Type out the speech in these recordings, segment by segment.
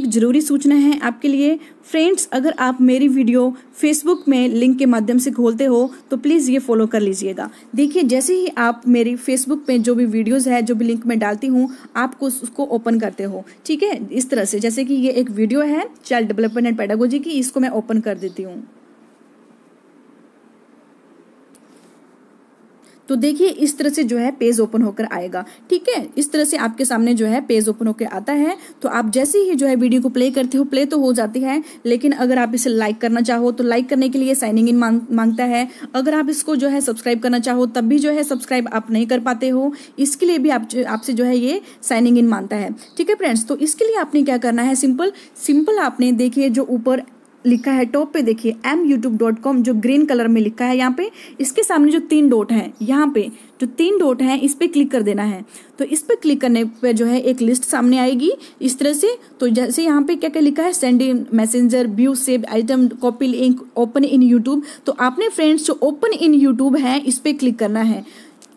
एक ज़रूरी सूचना है आपके लिए फ्रेंड्स, अगर आप मेरी वीडियो फेसबुक में लिंक के माध्यम से खोलते हो तो प्लीज़ ये फॉलो कर लीजिएगा। देखिए, जैसे ही आप मेरी फेसबुक पे जो भी वीडियोस है, जो भी लिंक मैं डालती हूँ, आपको उसको ओपन करते हो, ठीक है। इस तरह से, जैसे कि ये एक वीडियो है चाइल्ड डेवलपमेंट एंड पेडागोजी की, इसको मैं ओपन कर देती हूँ। तो देखिए इस तरह से जो है पेज ओपन होकर आएगा, ठीक है। इस तरह से आपके सामने जो है पेज ओपन होकर आता है। तो आप जैसे ही जो है वीडियो को प्ले करते हो, प्ले तो हो जाती है, लेकिन अगर आप इसे लाइक करना चाहो तो लाइक करने के लिए साइनिंग इन मांगता है। अगर आप इसको जो है सब्सक्राइब करना चाहो तब भी जो है सब्सक्राइब आप नहीं कर पाते हो, इसके लिए भी आपसे जो है ये साइनिंग इन मांगता है, ठीक है फ्रेंड्स। तो इसके लिए आपने क्या करना है, सिंपल आपने देखिए जो ऊपर लिखा है टॉप पे, देखिए myoutube.com जो ग्रीन कलर में लिखा है यहाँ पे, इसके सामने जो 3 डॉट हैं, यहाँ पे जो 3 डॉट हैं इस पे क्लिक कर देना है। तो इस पे क्लिक करने पे जो है एक लिस्ट सामने आएगी इस तरह से। तो जैसे यहाँ पे क्या क्या लिखा है, send in messenger, view, save item, copy link, open in YouTube. तो आपने फ्रेंड्स जो ओपन इन यूट्यूब है इस पे क्लिक करना है,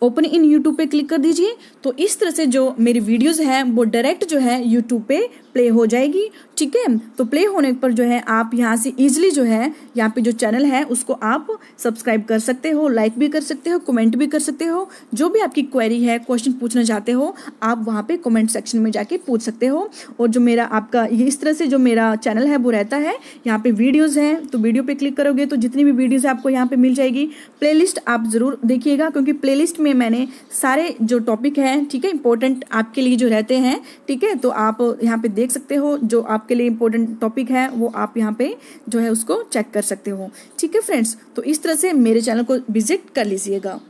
ओपन इन यूट्यूब पे क्लिक कर दीजिए। तो इस तरह से जो मेरी वीडियोस हैं वो डायरेक्ट जो है यूट्यूब पे प्ले हो जाएगी, ठीक है। तो प्ले होने पर जो है आप यहाँ से इजीली जो है यहाँ पे जो चैनल है उसको आप सब्सक्राइब कर सकते हो, लाइक भी कर सकते हो, कमेंट भी कर सकते हो। जो भी आपकी क्वेरी है, क्वेश्चन पूछना चाहते हो, आप वहाँ पे कमेंट सेक्शन में जाके पूछ सकते हो। और जो मेरा आपका ये इस तरह से जो मेरा चैनल है वो रहता है, यहाँ पे वीडियोज़ हैं, तो वीडियो पे क्लिक करोगे तो जितनी भी वीडियोज़ है आपको यहाँ पे मिल जाएगी। प्लेलिस्ट आप ज़रूर देखिएगा, क्योंकि प्लेलिस्ट में मैंने सारे जो टॉपिक हैं, ठीक है, इंपॉर्टेंट आपके लिए जो रहते हैं, ठीक है, तो आप यहाँ पे देख सकते हो जो आपके लिए इंपॉर्टेंट टॉपिक है वो आप यहाँ पे जो है उसको चेक कर सकते हो, ठीक है फ्रेंड्स। तो इस तरह से मेरे चैनल को विजिट कर लीजिएगा।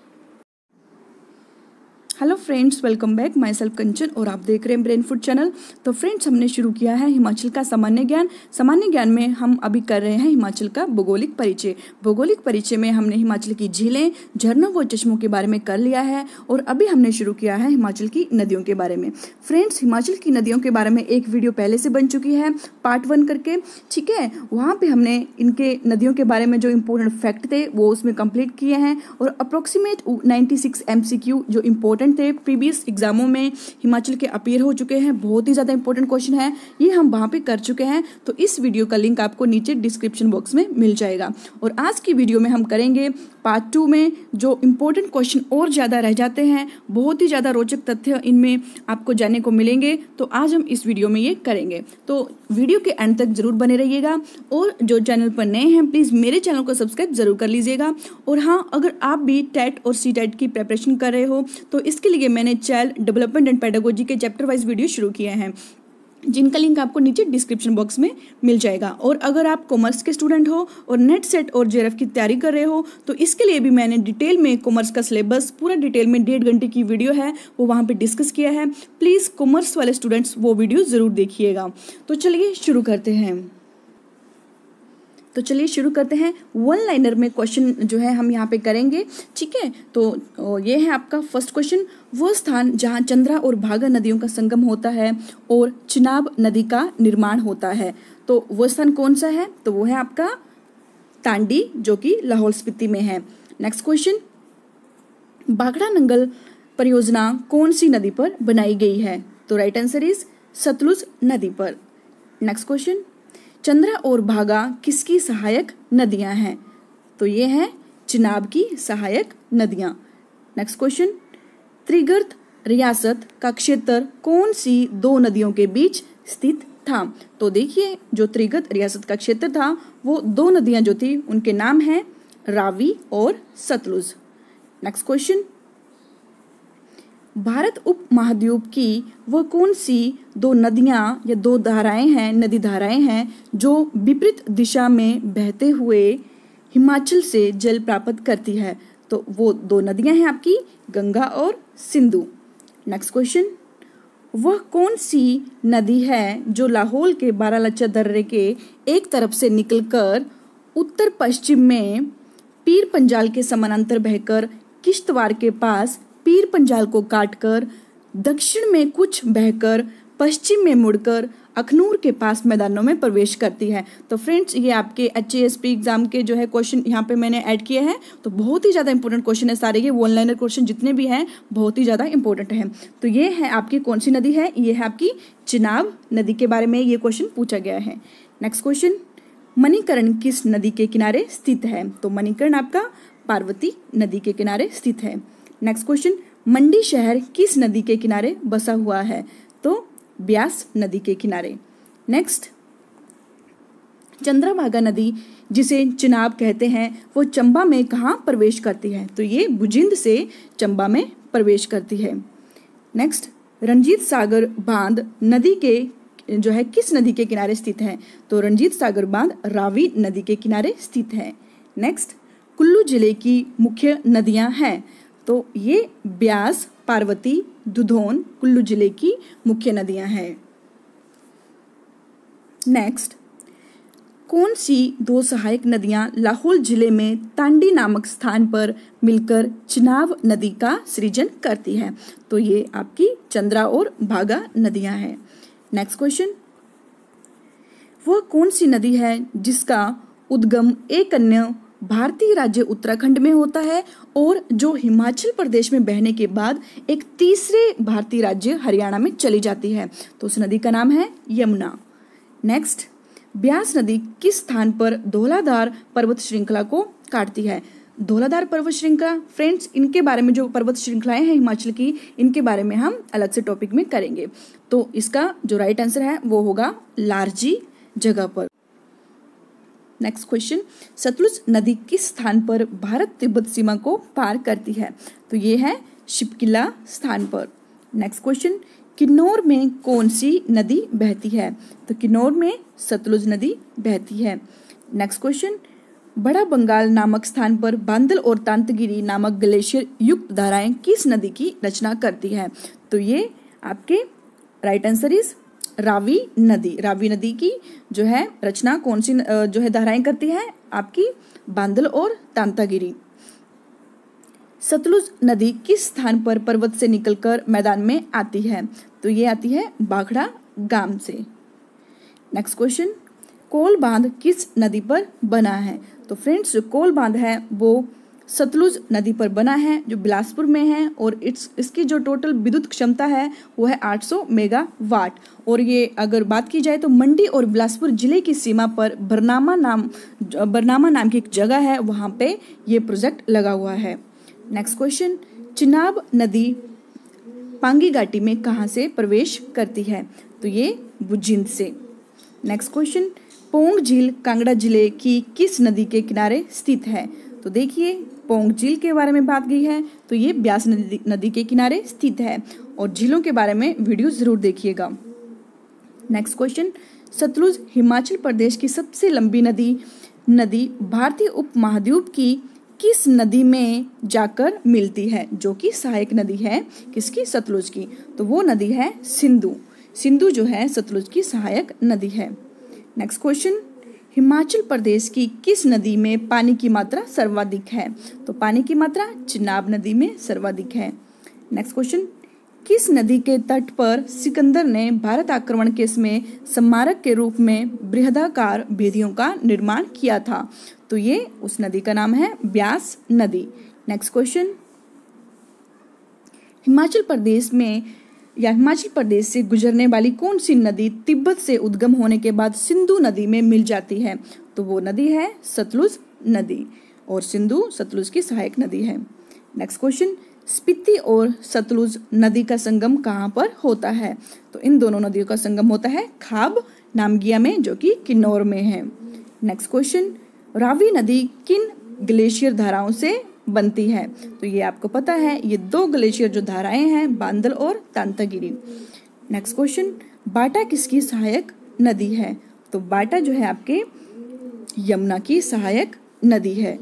Hello friends, welcome back, my self Kanchan और आप देख रहे हैं ब्रेन फूड चैनल। तो फ्रेंड्स, हमने शुरू किया है हिमाचल का सामान्य ज्ञान। सामान्य ज्ञान में हम अभी कर रहे हैं हिमाचल का भौगोलिक परिचय। भौगोलिक परिचय में हमने हिमाचल की झीलें, झरनों व चश्मों के बारे में कर लिया है और अभी हमने शुरू किया है हिमाचल की नदियों के बारे में। फ्रेंड्स, हिमाचल की नदियों के बारे में एक वीडियो पहले से बन चुकी है, पार्ट 1 करके, ठीक है। वहाँ पे हमने इनके नदियों के बारे में जो इम्पोर्टेंट फैक्ट थे वो उसमें कंप्लीट किए हैं और अप्रोक्सीमेट 96 MCQ जो इम्पोर्टेंट थे प्रीवियस एग्जामों में हिमाचल के अपीयर हो चुके हैं। बहुत ही ज्यादा इंपॉर्टेंट क्वेश्चन है, ये हम वहां पे कर चुके हैं। तो इस वीडियो का लिंक आपको नीचे डिस्क्रिप्शन बॉक्स में मिल जाएगा। और आज की वीडियो में हम करेंगे पार्ट 2 में जो इम्पोर्टेंट क्वेश्चन और ज्यादा रह जाते हैं, बहुत ही ज्यादा रोचक तथ्य इनमें आपको जानने को मिलेंगे। तो आज हम इस वीडियो में ये करेंगे, तो वीडियो के अंत तक जरूर बने रहिएगा। और जो चैनल पर नए हैं प्लीज मेरे चैनल को सब्सक्राइब जरूर कर लीजिएगा। और हाँ, अगर आप भी टेट और CTET की प्रिपरेशन कर रहे हो तो इसके लिए मैंने चाइल्ड डेवलपमेंट एंड पेडागोजी के चैप्टर वाइज वीडियो शुरू किए हैं, जिनका लिंक आपको नीचे डिस्क्रिप्शन बॉक्स में मिल जाएगा। और अगर आप कॉमर्स के स्टूडेंट हो और नेट सेट और JRF की तैयारी कर रहे हो तो इसके लिए भी मैंने डिटेल में कॉमर्स का सिलेबस पूरा डिटेल में 1.5 घंटे की वीडियो है वो वहाँ पे डिस्कस किया है। प्लीज़ कॉमर्स वाले स्टूडेंट्स वो वीडियो ज़रूर देखिएगा। तो चलिए शुरू करते हैं। वन लाइनर में क्वेश्चन जो है हम यहाँ पे करेंगे, ठीक है। तो ये है आपका फर्स्ट क्वेश्चन। वो स्थान जहाँ चंद्रा और भागा नदियों का संगम होता है और चिनाब नदी का निर्माण होता है, तो वो स्थान कौन सा है? तो वो है आपका तांडी, जो कि लाहौल स्पीति में है। नेक्स्ट क्वेश्चन, भाखड़ा नंगल परियोजना कौन सी नदी पर बनाई गई है? तो राइट आंसर इज सतलुज नदी पर। नेक्स्ट क्वेश्चन, चंद्रा और भागा किसकी सहायक नदियां हैं? तो ये है चिनाब की सहायक नदियां। नेक्स्ट क्वेश्चन, त्रिगर्त रियासत का क्षेत्र कौन सी 2 नदियों के बीच स्थित था? तो देखिए जो त्रिगर्त रियासत का क्षेत्र था वो 2 नदियां जो थी उनके नाम हैं रावी और सतलुज। नेक्स्ट क्वेश्चन, भारत उपमहाद्वीप की वह कौन सी 2 नदियां या 2 धाराएं हैं, नदी धाराएं हैं जो विपरीत दिशा में बहते हुए हिमाचल से जल प्राप्त करती है? तो वो 2 नदियां हैं आपकी गंगा और सिंधु। नेक्स्ट क्वेश्चन, वह कौन सी नदी है जो लाहौल के बारालाचा दर्रे के एक तरफ से निकलकर उत्तर पश्चिम में पीर पंजाल के समानांतर बहकर किश्तवाड़ के पास पीर पंजाल को काटकर दक्षिण में कुछ बहकर पश्चिम में मुड़कर अखनूर के पास मैदानों में प्रवेश करती है। तो फ्रेंड्स ये आपके HASP एग्जाम के जो है क्वेश्चन यहाँ पे मैंने ऐड किए हैं। तो बहुत ही ज़्यादा इंपॉर्टेंट क्वेश्चन है सारे, ये वन लाइनर क्वेश्चन जितने भी हैं बहुत ही ज़्यादा इंपॉर्टेंट है। तो ये है आपकी कौन सी नदी है, ये है आपकी चिनाब नदी के बारे में ये क्वेश्चन पूछा गया है। नेक्स्ट क्वेश्चन, मणिकर्ण किस नदी के किनारे स्थित है? तो मणिकर्ण आपका पार्वती नदी के किनारे स्थित है। नेक्स्ट क्वेश्चन, मंडी शहर किस नदी के किनारे बसा हुआ है? तो ब्यास नदी के किनारे। नेक्स्ट, चंद्रभागा नदी जिसे चिनाब कहते हैं वो चंबा में कहाँ प्रवेश करती है? तो ये भुजिंद से चंबा में प्रवेश करती है। नेक्स्ट, रंजीत सागर बांध नदी के जो है किस नदी के किनारे स्थित है? तो रंजीत सागर बांध रावी नदी के किनारे स्थित है। नेक्स्ट, कुल्लू जिले की मुख्य नदियां हैं? तो ये ब्यास, पार्वती, दुधौन कुल्लू जिले की मुख्य नदियां हैं। नेक्स्ट, कौन सी दो सहायक नदियां लाहौल जिले में तांडी नामक स्थान पर मिलकर चिनाब नदी का सृजन करती है? तो ये आपकी चंद्रा और भागा नदियां हैं। नेक्स्ट क्वेश्चन, वह कौन सी नदी है जिसका उद्गम एक अन्य भारतीय राज्य उत्तराखंड में होता है और जो हिमाचल प्रदेश में बहने के बाद एक तीसरे भारतीय राज्य हरियाणा में चली जाती है? तो उस नदी का नाम है यमुना। नेक्स्ट, ब्यास नदी किस स्थान पर धौलाधार पर्वत श्रृंखला को काटती है? धौलाधार पर्वत श्रृंखला, फ्रेंड्स इनके बारे में जो पर्वत श्रृंखलाएं हैं हिमाचल की, इनके बारे में हम अलग से टॉपिक में करेंगे। तो इसका जो राइट आंसर है वो होगा लारजी जगह पर। नेक्स्ट क्वेश्चन, सतलुज नदी किस स्थान पर भारत तिब्बत सीमा को पार करती है? तो ये है शिपकिला स्थान पर। नेक्स्ट क्वेश्चन, किन्नौर में कौन सी नदी बहती है? तो किन्नौर में सतलुज नदी बहती है। नेक्स्ट क्वेश्चन, बड़ा बंगाल नामक स्थान पर बांदल और तांतगिरी नामक ग्लेशियर युक्त धाराएं किस नदी की रचना करती है? तो ये आपके राइट आंसर इज रावी नदी। रावी नदी की जो है रचना कौन सी जो है धाराएं करती है? आपकी बांदल और तांतागिरी। सतलुज नदी किस स्थान पर पर्वत से निकलकर मैदान में आती है? तो ये आती है बाखड़ा गांव से। नेक्स्ट क्वेश्चन, कोल बांध किस नदी पर बना है? तो फ्रेंड्स जो कोल बांध है वो सतलुज नदी पर बना है जो बिलासपुर में है और इसकी जो टोटल विद्युत क्षमता है वो है 800 मेगावाट। और ये अगर बात की जाए तो मंडी और बिलासपुर जिले की सीमा पर बरनामा नाम की एक जगह है, वहां पे ये प्रोजेक्ट लगा हुआ है। नेक्स्ट क्वेश्चन, चिनाब नदी पांगी घाटी में कहां से प्रवेश करती है? तो ये भुजिंद से। नेक्स्ट क्वेश्चन, पोंग झील कांगड़ा जिले की किस नदी के किनारे स्थित है? तो देखिए पोंग झील के बारे में बात गई है तो ये ब्यास नदी के किनारे स्थित है और झीलों के बारे में वीडियो जरूर देखिएगा। नेक्स्ट क्वेश्चन, सतलुज हिमाचल प्रदेश की सबसे लंबी नदी भारतीय उपमहाद्वीप की किस नदी में जाकर मिलती है? जो कि सहायक नदी है किसकी? सतलुज की। तो वो नदी है सिंधु। सिंधु जो है सतलुज की सहायक नदी है। नेक्स्ट क्वेश्चन, हिमाचल प्रदेश की किस नदी में पानी की मात्रा सर्वाधिक है? तो पानी की मात्रा चिनाब नदी में सर्वाधिक है। नेक्स्ट क्वेश्चन, किस नदी के तट पर सिकंदर ने भारत आक्रमण के समय स्मारक के रूप में बृहदाकार वेदियों का निर्माण किया था? तो ये उस नदी का नाम है ब्यास नदी। नेक्स्ट क्वेश्चन, हिमाचल प्रदेश से गुजरने वाली कौन सी नदी तिब्बत से उद्गम होने के बाद सिंधु नदी में मिल जाती है? तो वो नदी है सतलुज नदी और सिंधु सतलुज की सहायक नदी है। नेक्स्ट क्वेश्चन, स्पीति और सतलुज नदी का संगम कहाँ पर होता है? तो इन दोनों नदियों का संगम होता है खाब नामगिया में जो कि किन्नौर में है। नेक्स्ट क्वेश्चन, रावी नदी किन ग्लेशियर धाराओं से बनती है? तो ये आपको पता है, ये दो ग्लेशियर जो धाराएं हैं बांदल और तांतागिरी। नेक्स्ट क्वेश्चन, बाटा किसकी सहायक नदी है? तो बाटा जो है आपके यमुना की सहायक नदी है।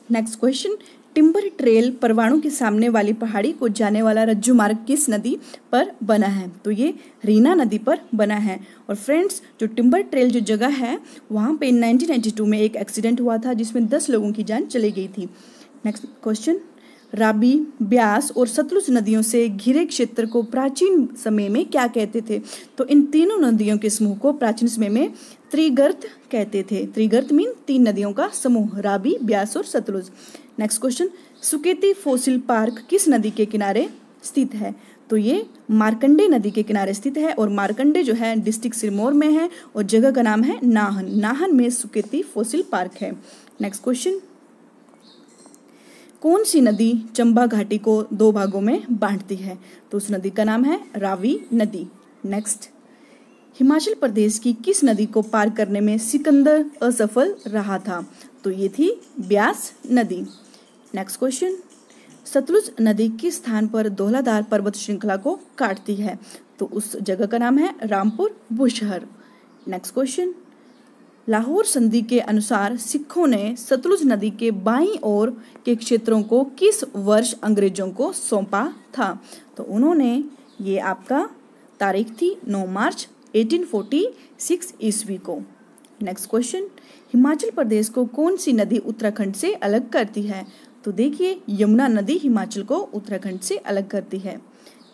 Next question, timber trail Parwanoo के सामने वाली पहाड़ी को जाने वाला रज्जू मार्ग किस नदी पर बना है? तो ये रीना नदी पर बना है। और फ्रेंड्स जो टिम्बर ट्रेल जो जगह है वहाँ पे 1992 में एक एक्सीडेंट हुआ था जिसमें 10 लोगों की जान चली गई थी। नेक्स्ट क्वेश्चन, रावी, ब्यास और सतलुज नदियों से घिरे क्षेत्र को प्राचीन समय में क्या कहते थे? तो इन तीनों नदियों के समूह को प्राचीन समय में त्रिगर्त कहते थे। त्रिगर्त मीन 3 नदियों का समूह, रावी, ब्यास और Sutlej. Next question, Suketi fossil park किस नदी के किनारे स्थित है? तो ये मार्कंडे नदी के किनारे स्थित है और मार्कंडे जो है डिस्ट्रिक्ट सिरमौर में है और जगह का नाम है नाहन। नाहन में सुकेती फॉसिल पार्क है। नेक्स्ट क्वेश्चन, कौन सी नदी चंबा घाटी को 2 भागों में बांटती है? तो उस नदी का नाम है रावी नदी। नेक्स्ट, हिमाचल प्रदेश की किस नदी को पार करने में सिकंदर असफल रहा था? तो ये थी ब्यास नदी। नेक्स्ट क्वेश्चन, सतलुज नदी किस स्थान पर धौलाधार पर्वत श्रृंखला को काटती है? तो उस जगह का नाम है रामपुर बुशहर। नेक्स्ट क्वेश्चन, लाहौर संधि के अनुसार सिखों ने सतलुज नदी के बाईं ओर के क्षेत्रों को किस वर्ष अंग्रेजों को सौंपा था? तो उन्होंने, ये आपका तारीख थी 9 मार्च 1846 ईस्वी को। नेक्स्ट क्वेश्चन, हिमाचल प्रदेश को कौन सी नदी उत्तराखंड से अलग करती है? तो देखिए, यमुना नदी हिमाचल को उत्तराखंड से अलग करती है।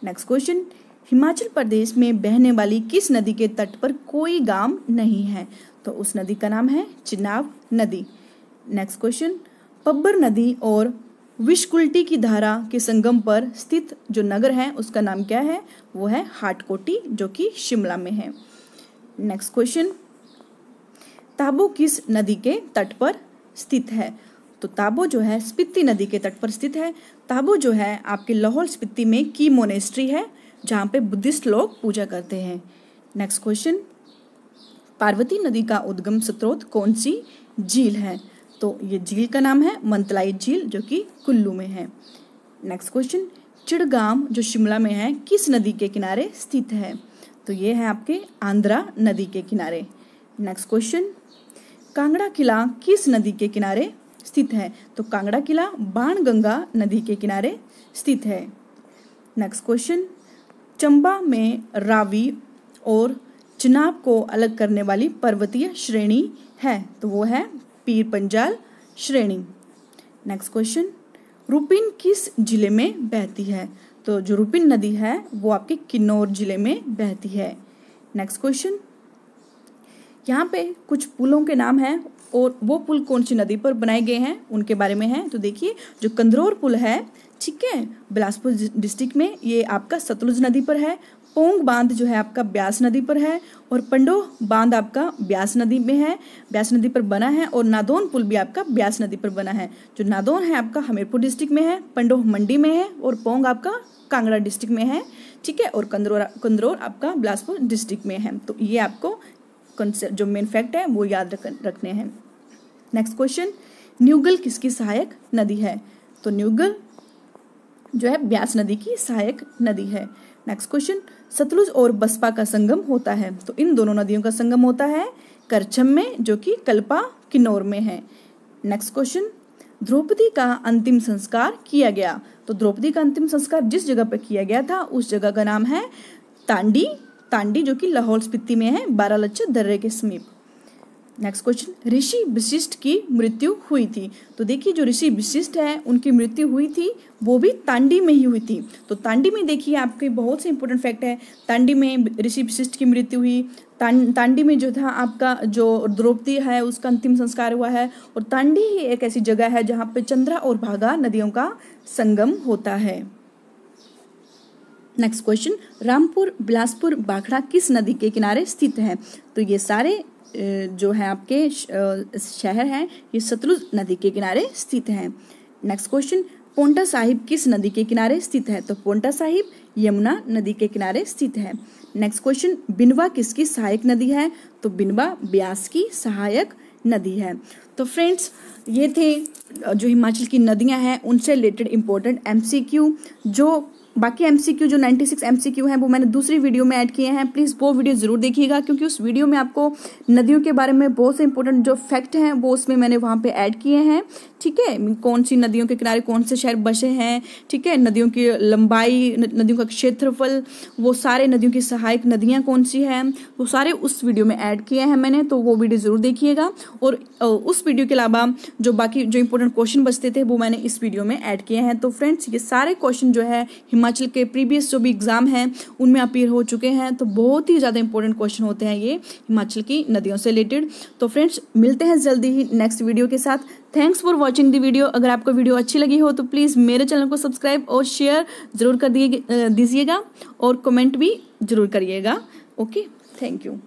नेक्स्ट क्वेश्चन, हिमाचल प्रदेश में बहने वाली किस नदी के तट पर कोई गांव नहीं है? तो उस नदी का नाम है चिनाब नदी। नेक्स्ट क्वेश्चन, पब्बर नदी और विशकुल्टी की धारा के संगम पर स्थित जो नगर है उसका नाम क्या है? वो है हाटकोटी, जो कि शिमला में है। नेक्स्ट क्वेश्चन, ताबो किस नदी के तट पर स्थित है? तो ताबो जो है स्पीति नदी के तट पर स्थित है। ताबो जो है आपके लाहौल स्पीति में की मोनेस्ट्री है जहाँ पे बुद्धिस्ट लोग पूजा करते हैं। नेक्स्ट क्वेश्चन, पार्वती नदी का उद्गम स्रोत कौन सी झील है? तो ये झील का नाम है मंतलाई झील, जो कि कुल्लू में है। नेक्स्ट क्वेश्चन, चिड़गांव जो शिमला में है किस नदी के किनारे स्थित है? तो ये है आपके आंध्रा नदी के किनारे। नेक्स्ट क्वेश्चन, कांगड़ा किला किस नदी के किनारे स्थित है? तो कांगड़ा किला बाणगंगा नदी के किनारे स्थित है। नेक्स्ट क्वेश्चन, चंबा में रावी और चिनाब को अलग करने वाली पर्वतीय श्रेणी है? तो वो है पीर पंजाल श्रेणी। नेक्स्ट क्वेश्चन, रुपिन किस जिले में बहती है? तो जो रुपिन नदी है वो आपके किन्नौर जिले में बहती है। नेक्स्ट क्वेश्चन, यहाँ पे कुछ पुलों के नाम हैं और वो पुल कौन सी नदी पर बनाए गए हैं उनके बारे में है। तो देखिए, जो कंदरौर पुल है, ठीक है, बिलासपुर डिस्ट्रिक्ट में, ये आपका सतलुज नदी पर है। पोंग बांध जो है आपका ब्यास नदी पर है और पंडोह बांध आपका ब्यास नदी में है, ब्यास नदी पर बना है। और नादौन पुल भी आपका ब्यास नदी पर बना है। जो नादौन है आपका हमीरपुर डिस्ट्रिक्ट में है, पंडोह मंडी में है और पोंग आपका कांगड़ा डिस्ट्रिक्ट में है, ठीक है, और कंदरौर आपका बिलासपुर डिस्ट्रिक्ट में है। तो ये आपको जो मेन फैक्ट है वो याद रखने हैं। नेक्स्ट क्वेश्चन, न्यूगल किसकी सहायक नदी है? तो न्यूगल जो है ब्यास नदी की सहायक नदी है। नेक्स्ट क्वेश्चन, सतलुज और बसपा का संगम होता है? तो इन दोनों नदियों का संगम होता है करछम में, जो कि कल्पा किन्नौर में है। नेक्स्ट क्वेश्चन, द्रौपदी का अंतिम संस्कार किया गया? तो द्रौपदी का अंतिम संस्कार जिस जगह पर किया गया था उस जगह का नाम है तांडी, जो कि लाहौल स्पीति में है, बारालच्चा दर्रे के समीप। नेक्स्ट क्वेश्चन, ऋषि वशिष्ठ की मृत्यु हुई थी? तो देखिए, जो ऋषि वशिष्ठ है उनकी मृत्यु हुई थी वो भी तांडी में ही हुई थी। तो तांडी में देखिए, आपके बहुत से इंपॉर्टेंट फैक्ट है। तांडी में ऋषि वशिष्ठ की मृत्यु हुई, तांडी में जो था आपका जो द्रौपदी है उसका अंतिम संस्कार हुआ है, और तांडी ही एक ऐसी जगह है जहाँ पे चंद्रा और भागा नदियों का संगम होता है। नेक्स्ट क्वेश्चन, रामपुर, बिलासपुर, बाखड़ा किस नदी के किनारे स्थित है? तो ये सारे जो है आपके शहर हैं ये सतलुज नदी के किनारे स्थित हैं। नेक्स्ट क्वेश्चन, पोंटा साहिब किस नदी के किनारे स्थित है? तो पोंटा साहिब यमुना नदी के किनारे स्थित है। नेक्स्ट क्वेश्चन, बिनवा किसकी सहायक नदी है? तो बिनवा ब्यास की सहायक नदी है। तो फ्रेंड्स, ये थे जो हिमाचल की नदियां हैं उनसे रिलेटेड इम्पोर्टेंट MCQ जो बाकी MCQ जो 96 MCQ हैं वो मैंने दूसरी वीडियो में ऐड किए हैं, प्लीज़ वो वीडियो ज़रूर देखिएगा, क्योंकि उस वीडियो में आपको नदियों के बारे में बहुत से इंपॉर्टेंट जो फैक्ट हैं वो उसमें मैंने वहाँ पे ऐड किए हैं। ठीक है, कौन सी नदियों के किनारे कौन से शहर बसे हैं, ठीक है, नदियों की लंबाई, नदियों का क्षेत्रफल, वो सारे नदियों की सहायक नदियाँ कौन सी हैं, वो सारे उस वीडियो में ऐड किए हैं मैंने, तो वो वीडियो ज़रूर देखिएगा। और उस वीडियो के अलावा जो बाकी जो इंपॉर्टेंट क्वेश्चन बचते थे वो मैंने इस वीडियो में ऐड किए हैं। तो फ्रेंड्स ये सारे क्वेश्चन जो है हिमाचल के प्रीवियस जो भी एग्जाम हैं उनमें अपीयर हो चुके हैं, तो बहुत ही ज़्यादा इंपॉर्टेंट क्वेश्चन होते हैं ये हिमाचल की नदियों से रिलेटेड। तो फ्रेंड्स मिलते हैं जल्दी ही नेक्स्ट वीडियो के साथ। Thanks for watching the video. अगर आपको वीडियो अच्छी लगी हो तो प्लीज़ मेरे चैनल को सब्सक्राइब और शेयर जरूर कर दीजिएगा और कमेंट भी जरूर करिएगा। Okay, thank you.